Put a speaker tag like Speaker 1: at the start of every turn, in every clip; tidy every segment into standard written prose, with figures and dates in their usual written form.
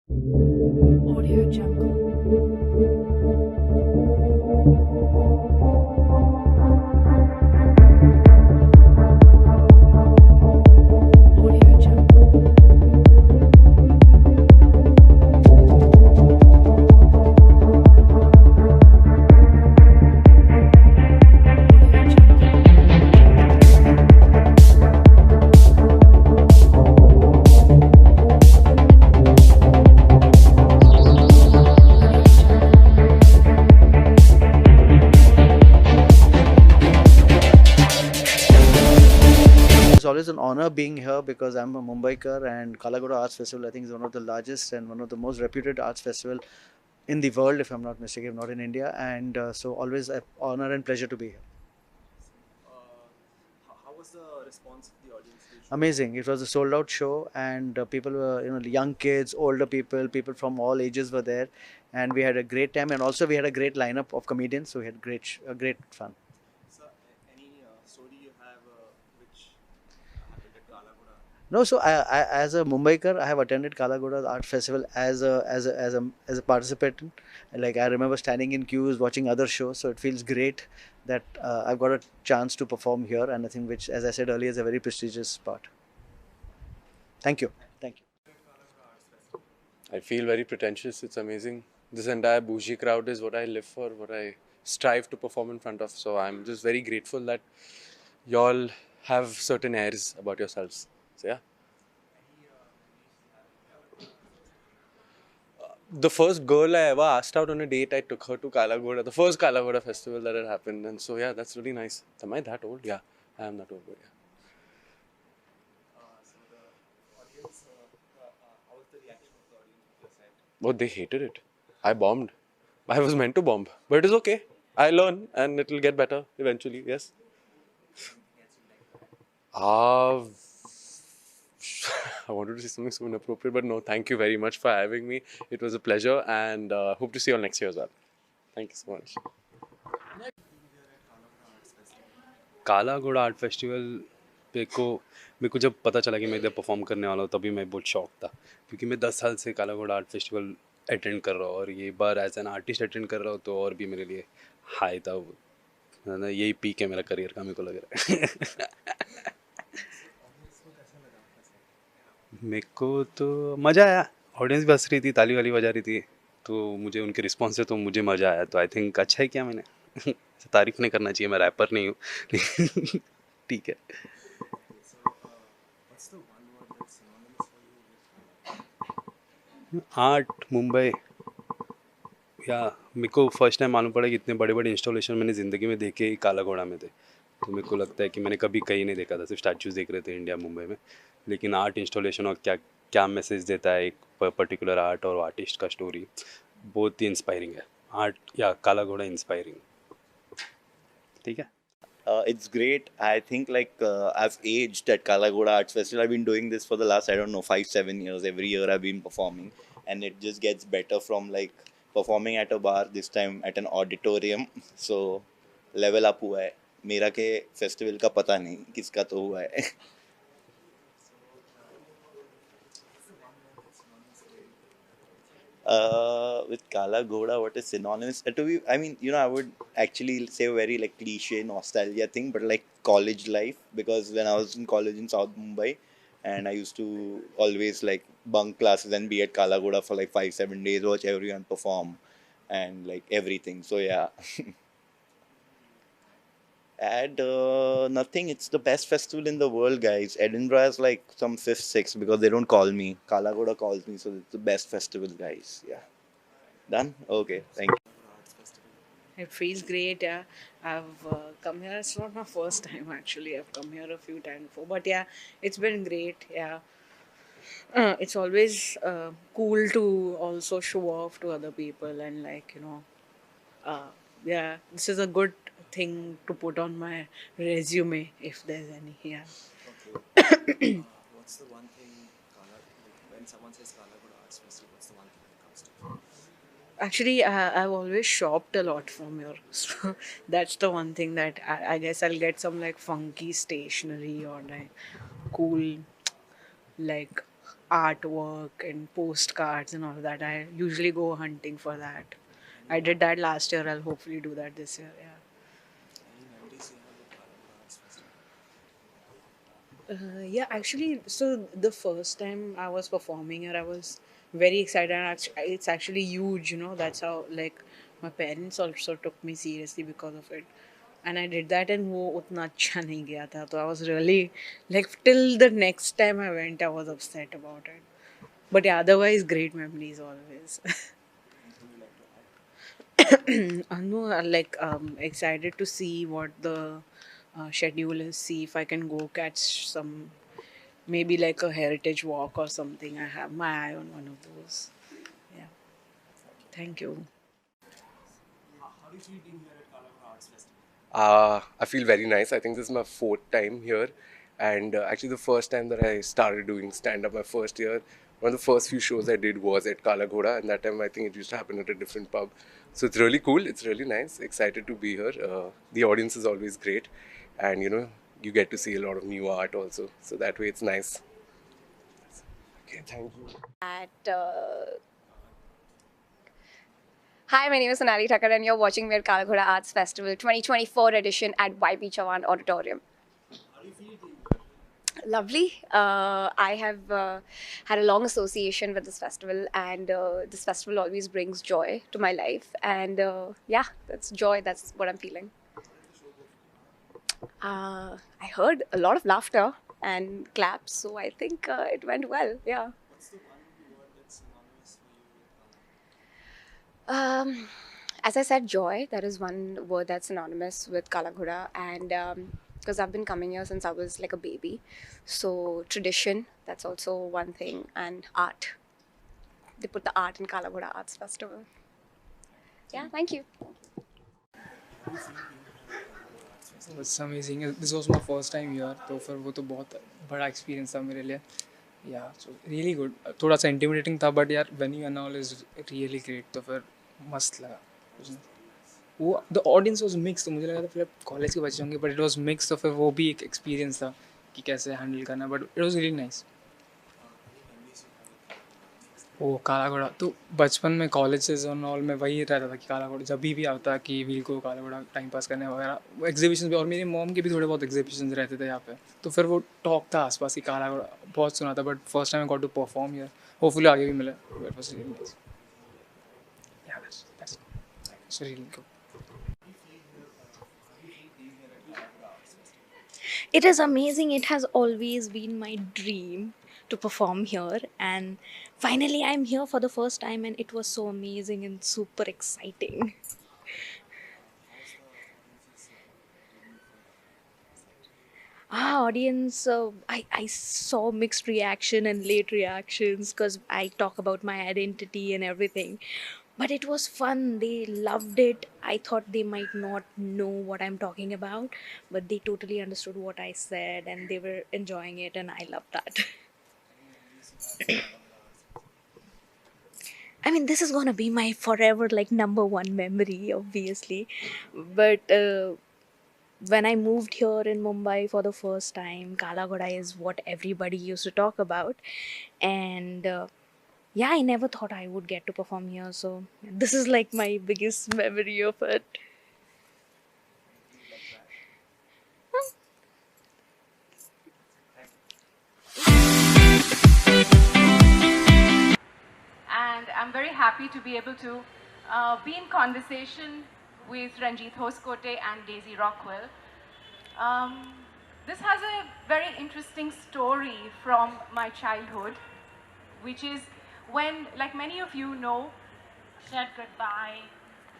Speaker 1: Audio Jungle. Audio Jungle. Audio Jungle. Audio Jungle.
Speaker 2: It's always an honor being here because I'm a Mumbaikar, and Kalagoda Arts Festival I think is one of the largest and one of the most reputed arts festival in the world, if I'm not mistaken, if not in India. And so always an honor and pleasure to be here.
Speaker 3: How was the response of the audience to the show?
Speaker 2: Amazing! It was a sold out show, and people were, young kids, older people, people from all ages were there, and we had a great time. And also we had a great lineup of comedians, so we had great fun.
Speaker 3: So, any story you have which happened at Kalagoda?
Speaker 2: No, so as a Mumbaikar, I have attended Kalagoda Art Festival as a participant. Like I remember standing in queues, watching other shows. So it feels great that I've got a chance to perform here, and I think which, as I said earlier, is a very prestigious part. Thank you, thank you.
Speaker 4: I feel very pretentious. It's amazing. This entire bougie crowd is what I live for, what I strive to perform in front of. So I'm just very grateful that y'all have certain airs about yourselves. So yeah. The first girl I ever asked out on a date, I took her to Kalagoda, the first Kalagoda festival that had happened. And so yeah, that's really nice. Am I that old? Yeah, I am that old. But yeah.
Speaker 3: So the audience, how was the reaction of the audience of your set?
Speaker 4: But they hated it. I bombed. I was meant to bomb. But it is okay. I learn and it will get better eventually. Yes. Uh, I wanted to say something so inappropriate, but no, thank you very much for having me. It was a pleasure and hope to see you all next year as well. Thank you so much. काला घोड़ा art festival मेरे को जब पता चला कि मैं इधर परफॉर्म करने वाला हूँ तभी मैं बहुत शॉक था क्योंकि मैं 10 साल से काला घोड़ा आर्ट फेस्टिवल अटेंड कर रहा हूँ और ये बार एज एन आर्टिस्ट अटेंड कर रहा हूँ तो और भी मेरे लिए हाई था वो है ना, यही पीक है मेरा करियर का मेरे को लग रहा है मेरे को तो मज़ा आया ऑडियंस भी हंस रही थी ताली वाली बजा रही थी तो मुझे उनके रिस्पॉन्स से तो मुझे मज़ा आया तो आई थिंक अच्छा है क्या मैंने तारीफ नहीं करना चाहिए मैं रैपर नहीं हूँ लेकिन ठीक है
Speaker 3: What's the one word that's synonymous for you with
Speaker 4: art Mumbai या मेरे को फर्स्ट टाइम मालूम पड़ा कि इतने बड़े बड़े इंस्टॉलेशन मैंने ज़िंदगी में देखे ही काला घोड़ा में थे तो मेरे को लगता है कि मैंने कभी कहीं नहीं देखा था सिर्फ स्टैचूज़ देख रहे थे इंडिया मुंबई में लेकिन आर्ट इंस्टॉलेशन और क्या क्या मैसेज देता है एक पर्टिकुलर आर्ट और आर्टिस्ट का स्टोरी बहुत ही इंस्पायरिंग है आर्ट या काला घोड़ा इंस्पायरिंग ठीक है
Speaker 5: It's great. I think I've aged at Kalagoda Arts Festival. I've been doing this for the last, I don't know, 5 7 years. Every year I've been performing, and it just gets better from like performing at a bar. This time at an auditorium. So level up हुआ है. मेरा के festival का पता नहीं किसका तो हुआ है. With Kala Ghoda, what is synonymous? To be, I mean, I would actually say a very like cliche nostalgia thing, but like college life, because when I was in college in South Mumbai, and I used to always like bunk classes and be at Kala Ghoda for like 5 7 days, watch everyone perform, and like everything. So yeah. Add nothing. It's the best festival in the world, guys. Edinburgh is like some fifth, sixth because they don't call me. Kalagoda calls me, so it's the best festival, guys. Yeah. Done? Okay. Thank you.
Speaker 3: Arts Festival?
Speaker 6: It feels great, yeah. I've come here. It's not my first time actually. I've come here a few times before, but yeah, it's been great. Yeah, it's always cool to also show off to other people and yeah, this is a good thing to put on my resume if there's any. Yeah.
Speaker 3: What's the one thing when someone says Kalagoda Arts Festival, what's the one thing that comes to you?
Speaker 6: Actually, I've always shopped a lot from here. So that's the one thing that I guess I'll get some like funky stationery or like cool like artwork and postcards and all that. I usually go hunting for that. I did that last year. I'll hopefully do that this year. Yeah.
Speaker 3: Any memories you have with Kalagoda Arts Festival?
Speaker 6: Yeah, actually, so the first time I was performing here, I was very excited. And it's actually huge, you know. That's how, like, my parents also took me seriously because of it. And I did that, and वो उतना अच्छा नहीं गया था. So I was really, like, till the next time I went, I was upset about it. But yeah, otherwise, great memories always. No, like excited to see what the schedule is. See if I can go catch some, maybe like a heritage walk or something. I have my eye on one of those. Yeah. Thank you.
Speaker 3: How do you feel being here at Kalagoda Arts Festival?
Speaker 7: I feel very nice. I think this is my fourth time here, and actually the first time that I started doing stand-up, my first year, one of the first few shows I did was at Kala Ghoda, and that time I think it used to happen at a different pub. So it's really cool. It's really nice. Excited to be here. The audience is always great, and you get to see a lot of new art also. So that way it's nice. Okay, thank you.
Speaker 8: Hi, my name is Sonali Thakkar and you're watching me at Kalaghoda Arts Festival 2024 edition at YP Chavan Auditorium.
Speaker 3: How do you feel being here?
Speaker 8: Lovely. I have had a long association with this festival, and this festival always brings joy to my life. And yeah, that's joy. That's what I'm feeling. I heard a lot of laughter and claps, so I think it went well. Yeah.
Speaker 3: What's the one word that's synonymous for you with
Speaker 8: As I said, joy. That is one word that's synonymous with Kalaghoda, and because I've been coming here since I was like a baby, so tradition. That's also one thing, and art. They put the art in Kalaghoda Arts Festival. Yeah, thank you.
Speaker 9: It's amazing. This was my first time here, तो फिर वो तो बहुत बड़ा experience था मेरे लिए. Yeah, so really good. थोड़ा सा intimidating था, but यार venue and all is really great. तो फिर मस्त लगा. वो the audience was mixed, तो मुझे लगा था फिर कॉलेज के बच्चे होंगे, but it was mixed. तो फिर वो भी एक experience था कि कैसे handle करना, but it was really nice. वो कालाघोड़ा तो बचपन में कॉलेजेस और ऑल में वही रहता था कि कालाघोड़ा जब भी आता कि वील को कालाघोड़ा टाइम पास करने वगैरह एग्जीबिशन भी, और मेरी मॉम के भी थोड़े बहुत एग्जीबिशन रहते थे यहाँ पे, तो फिर वो टॉक था आसपास की कालाघोड़ा बहुत सुना था, but first time I got to perform here. Hopefully आगे भी मिले. It was really nice. Yeah, that's really good.
Speaker 10: It is amazing. It has always been my dream to perform here, and finally I'm here for the first time, and it was so amazing and super exciting. Audience, I saw mixed reaction and late reactions because I talk about my identity and everything. But it was fun. They loved it. I thought they might not know what I'm talking about, but they totally understood what I said and they were enjoying it, and I loved that. I mean, this is gonna be my forever like number one memory, obviously. But when I moved here in Mumbai for the first time, Kalaghoda is what everybody used to talk about, and yeah, I never thought I would get to perform here. So this is like my biggest memory of it.
Speaker 11: And I'm very happy to be able to be in conversation with Ranjit Hoskote and Daisy Rockwell. This has a very interesting story from my childhood, which is when, like many of you know,
Speaker 12: said goodbye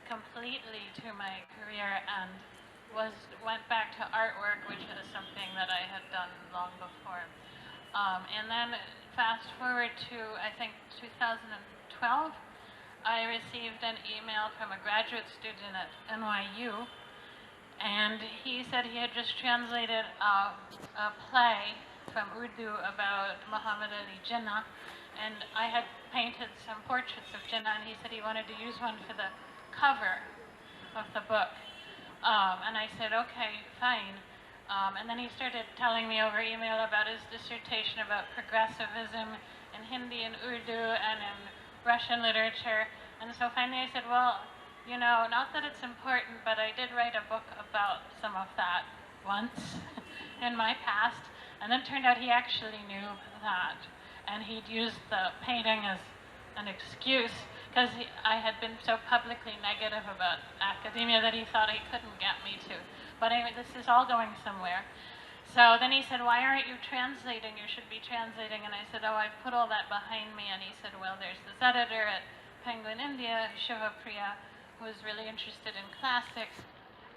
Speaker 12: completely to my career and went back to artwork, which is something that I had done long before. And then fast forward to, I think, 2012, I received an email from a graduate student at NYU, and he said he had just translated a play from Urdu about Muhammad Ali Jinnah, and I had painted some portraits of Jinnah, and he said he wanted to use one for the cover of the book. And I said, okay, fine. And then he started telling me over email about his dissertation about progressivism in in Hindi and Urdu and in Russian literature. And so finally I said, well, you know, not that it's important, but I did write a book about some of that once in my past. And then it turned out he actually knew that. And he'd used the painting as an excuse because I had been so publicly negative about academia that he thought he couldn't get me to. But anyway, this is all going somewhere. So then he said, why aren't you translating? You should be translating. And I said, oh, I've put all that behind me. And he said, well, there's this editor at Penguin India, Shiva Priya, who is really interested in classics.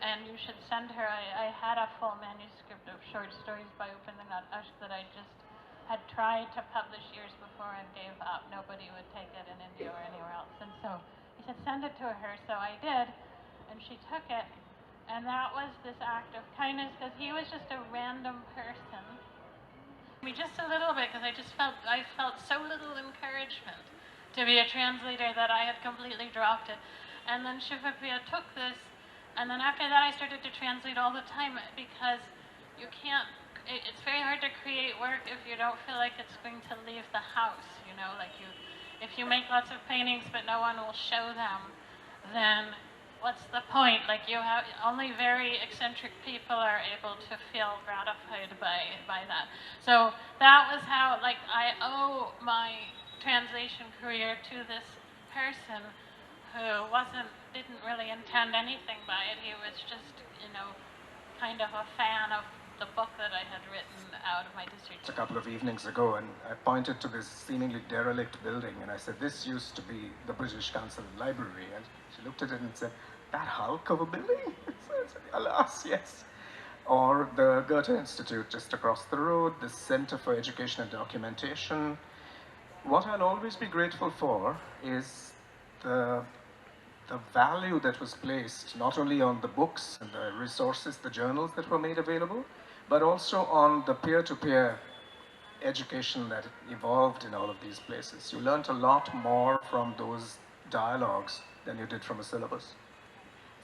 Speaker 12: And you should send her. I had a full manuscript of short stories by Upendra Ash that I just had tried to publish years before and gave up. Nobody would take it in India or anywhere else. And so he said, send it to her. So I did. And she took it. And that was this act of kindness because he was just a random person. Just a little bit because I felt so little encouragement to be a translator that I had completely dropped it. And then Shiva Priya took this, and then after that I started to translate all the time because you can't, it's very hard to create work if you don't feel like it's going to leave the house, you know, like if you make lots of paintings but no one will show them, then what's the point? Like only very eccentric people are able to feel gratified by that. So that was how, like, I owe my translation career to this person who didn't really intend anything by it. He was just, you know, kind of a fan of the book that I had written out of my district.
Speaker 13: A couple of evenings ago, and I pointed to this seemingly derelict building, and I said, this used to be the British Council Library. And she looked at it and said, that hulk of a building? I said, alas, yes. Or the Goethe Institute just across the road, the Center for Education and Documentation. What I'll always be grateful for is the value that was placed not only on the books and the resources, the journals that were made available, but also on the peer-to-peer education that evolved in all of these places. You learned a lot more from those dialogues than you did from a syllabus.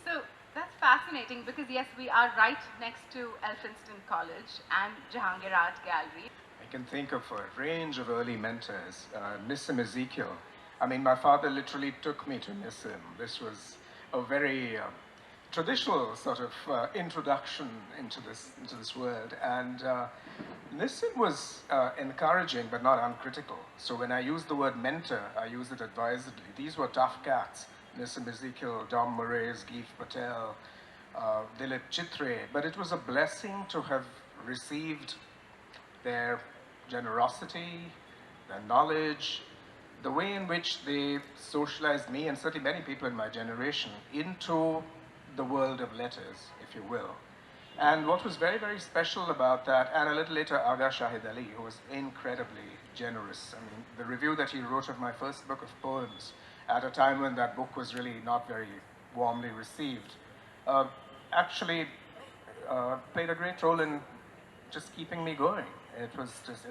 Speaker 11: So that's fascinating because yes, we are right next to Elphinstone College and Jahangir Art Gallery.
Speaker 13: I can think of a range of early mentors. Nissim Ezekiel. I mean, my father literally took me to Nissim. This was a very traditional sort of introduction into this world. And Nissim was encouraging but not uncritical. So when I use the word mentor, I use it advisedly. These were tough cats. Nissim Ezekiel, Dom Moraes, Geef Patel, Dilip Chitre. But it was a blessing to have received their generosity, their knowledge, the way in which they socialized me and certainly many people in my generation into the world of letters, if you will. And what was very, very special about that, and a little later Agha Shahid Ali, who was incredibly generous. I mean, the review that he wrote of my first book of poems at a time when that book was really not very warmly received, actually played a great role in just keeping me going. It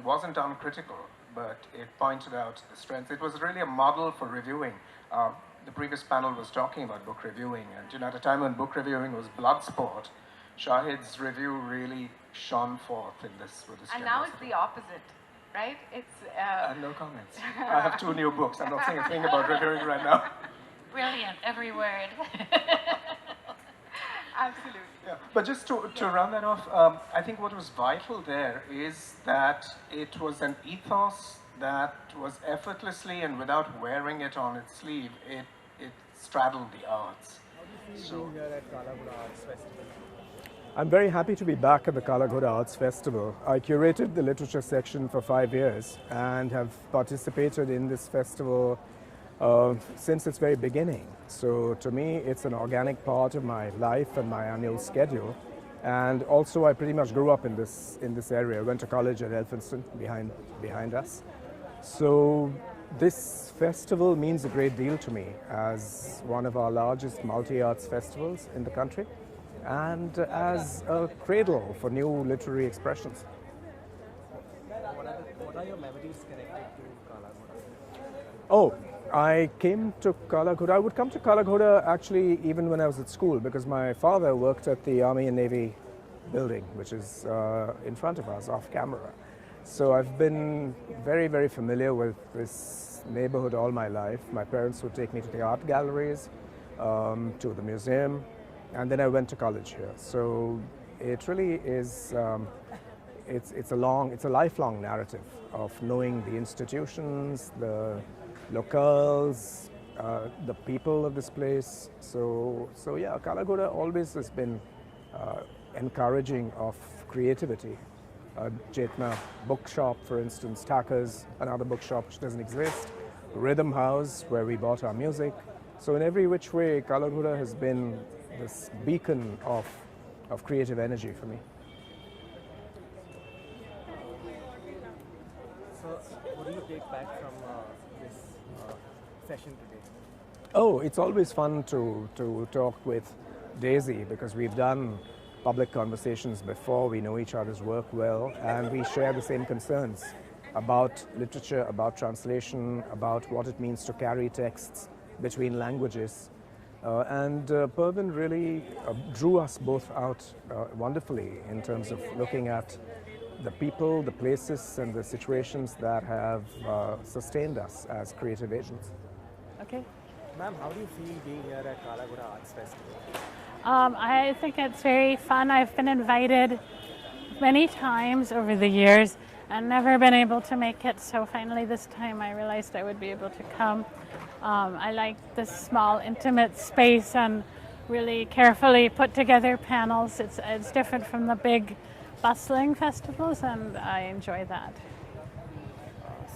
Speaker 13: wasn't uncritical, but it pointed out the strength. It was really a model for reviewing. The previous panel was talking about book reviewing, and you know, at a time when book reviewing was blood sport, Shahid's review really shone forth in this with this.
Speaker 11: And now it's the opposite, right? It's
Speaker 13: no comments. I have 2 new books. I'm not saying a thing about reviewing right now.
Speaker 12: Brilliant, every word.
Speaker 11: Absolutely.
Speaker 13: Yeah, but just to round that off, I think what was vital there is that it was an ethos that was effortlessly and without wearing it on its sleeve, it straddled the arts. So,
Speaker 14: here at Kala Ghoda Arts Festival? I'm very happy to be back at the Kala Ghoda Arts Festival. I curated the literature section for 5 years and have participated in this festival since its very beginning. So to me, it's an organic part of my life and my annual schedule. And also, I pretty much grew up in this area. I went to college at Elphinstone, behind us. So this festival means a great deal to me as one of our largest multi-arts festivals in the country and as a cradle for new literary expressions.
Speaker 15: What are your memories connected to Kala Ghoda?
Speaker 14: Oh, I came to Kala Ghoda. I would come to Kala Ghoda actually even when I was at school because my father worked at the Army and Navy building, which is in front of us, off camera. So I've been very, very familiar with this neighborhood all my life. My parents would take me to the art galleries, to the museum, and then I went to college here. So it really is, it's a lifelong narrative of knowing the institutions, the locales, the people of this place. So yeah, Kalagoda always has been encouraging of creativity. Jetna bookshop, for instance, Taka's, another bookshop which doesn't exist, Rhythm House, where we bought our music. So in every which way, Kalagoda has been this beacon of creative energy for me.
Speaker 15: So, what do you take back from this session today?
Speaker 14: Oh, it's always fun to talk with Daisy because we've done public conversations before. We know each other's work well, and we share the same concerns about literature, about translation, about what it means to carry texts between languages. And Pervin really drew us both out wonderfully in terms of looking at the people, the places, and the situations that have sustained us as creative agents.
Speaker 15: Okay. Ma'am, how do you feel being here at Kalagoda Arts Festival?
Speaker 12: I think it's very fun. I've been invited many times over the years and never been able to make it. So finally this time I realized I would be able to come. I like this small, intimate space and really carefully put together panels. It's different from the big, bustling festivals, and I enjoy that.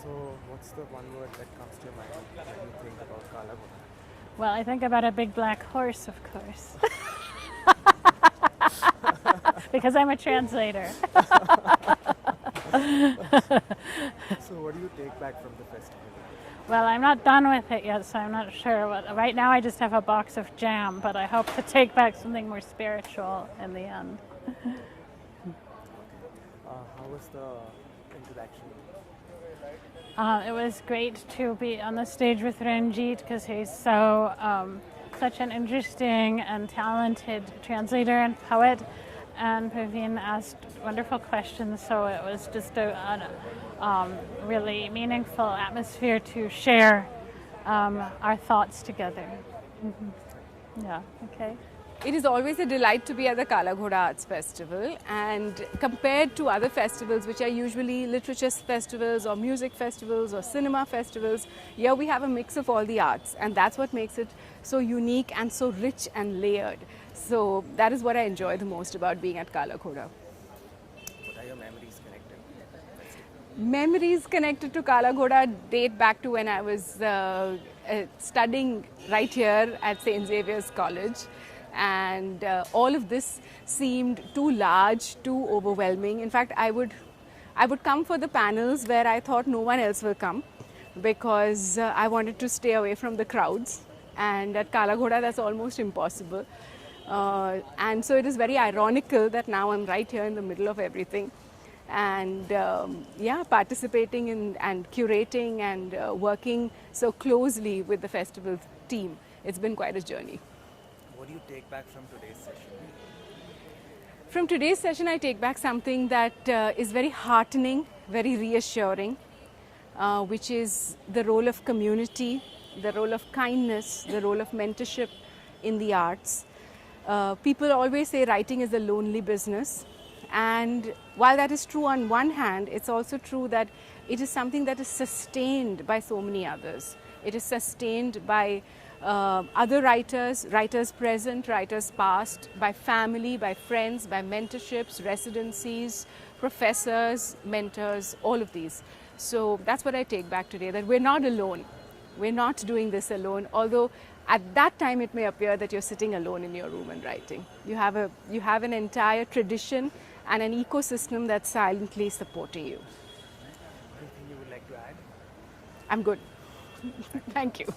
Speaker 15: So, what's the one word that comes to your mind when you think about Kalagoda?
Speaker 12: Well, I think about a big black horse, of course. Because I'm a translator.
Speaker 15: So, what do you take back from the festival?
Speaker 12: Well, I'm not done with it yet, so I'm not sure. Right now I just have a box of jam, but I hope to take back something more spiritual in the end.
Speaker 15: How was the interaction?
Speaker 12: It was great to be on the stage with Ranjit because he's such an interesting and talented translator and poet. And Praveen asked wonderful questions, so it was just a really meaningful atmosphere to share our thoughts together. Yeah, okay.
Speaker 6: It is always a delight to be at the Kalagoda Arts Festival, and compared to other festivals which are usually literature festivals or music festivals or cinema festivals, here we have a mix of all the arts, and that's what makes it so unique and so rich and layered. So that is what I enjoy the most about being at Kalagoda.
Speaker 15: What are your memories connected to the festival?
Speaker 6: Memories connected to Kalagoda date back to when I was studying right here at St. Xavier's College. And all of this seemed too large, too overwhelming. In fact, I would come for the panels where I thought no one else will come because I wanted to stay away from the crowds. And at Kalagoda, that's almost impossible. And so it is very ironical that now I'm right here in the middle of everything. And yeah, participating in and curating and working so closely with the festival team. It's been quite a journey.
Speaker 15: What do you take back from today's session?
Speaker 6: From today's session, I take back something that is very heartening, very reassuring, which is the role of community, the role of kindness, the role of mentorship in the arts. People always say writing is a lonely business. And while that is true on one hand, it's also true that it is something that is sustained by so many others. It is sustained by other writers, writers present, writers past, by family, by friends, by mentorships, residencies, professors, mentors, all of these. So that's what I take back today, that we're not alone. We're not doing this alone, although at that time it may appear that you're sitting alone in your room and writing. You have an entire tradition and an ecosystem that's silently supporting you.
Speaker 15: Anything you would like to add?
Speaker 6: I'm good. Thank you.